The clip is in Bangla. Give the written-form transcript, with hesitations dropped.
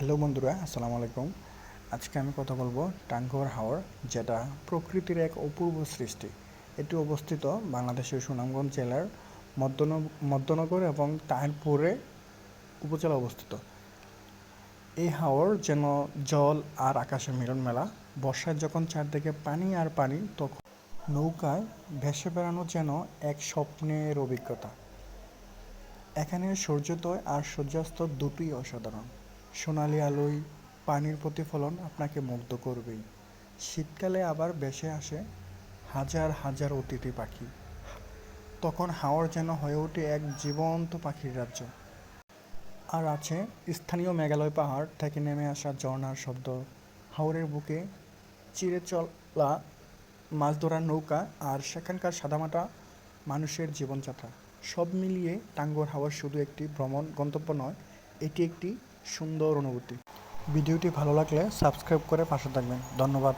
হ্যালো বন্ধুরা, আসসালামু আলাইকুম। আজকে আমি কথা বলবো টাঙ্গুয়ার হাওর, যেটা প্রকৃতির এক অপূর্ব সৃষ্টি। এটি অবস্থিত বাংলাদেশের সুনামগঞ্জ জেলার মধ্যনগর এবং তাহিরপুরে উপজেলা অবস্থিত। এই হাওর যেন জল আর আকাশের মিলন মেলা। বর্ষায় যখন চারদিকে পানি আর পানি, তখন নৌকায় ভেসে বেড়ানো যেন এক স্বপ্নের অভিজ্ঞতা। এখানে সূর্যোদয় আর সূর্যাস্ত দুটোই অসাধারণ। সোনালি আলোয় পানির প্রতিফলন আপনাকে মুগ্ধ করবেই। শীতকালে আবার ভেসে আসে হাজার হাজার অতিথি পাখি। তখন হাওর যেন হয়ে ওঠে এক জীবন্ত পাখির রাজ্য। আর আছে স্থানীয় মেঘালয় পাহাড় থেকে নেমে আসা ঝর্ণার শব্দ, হাওরের বুকে চিরে চলা মাছ ধরার নৌকা, আর সেখানকার সাদামাটা মানুষের জীবনযাত্রা। সব মিলিয়ে টাঙ্গুয়ার হাওর শুধু একটি ভ্রমণ গন্তব্য নয়, এটি একটি সুন্দর অনুভূতি। ভিডিওটি ভালো লাগলে সাবস্ক্রাইব করে পাশে থাকবেন। ধন্যবাদ।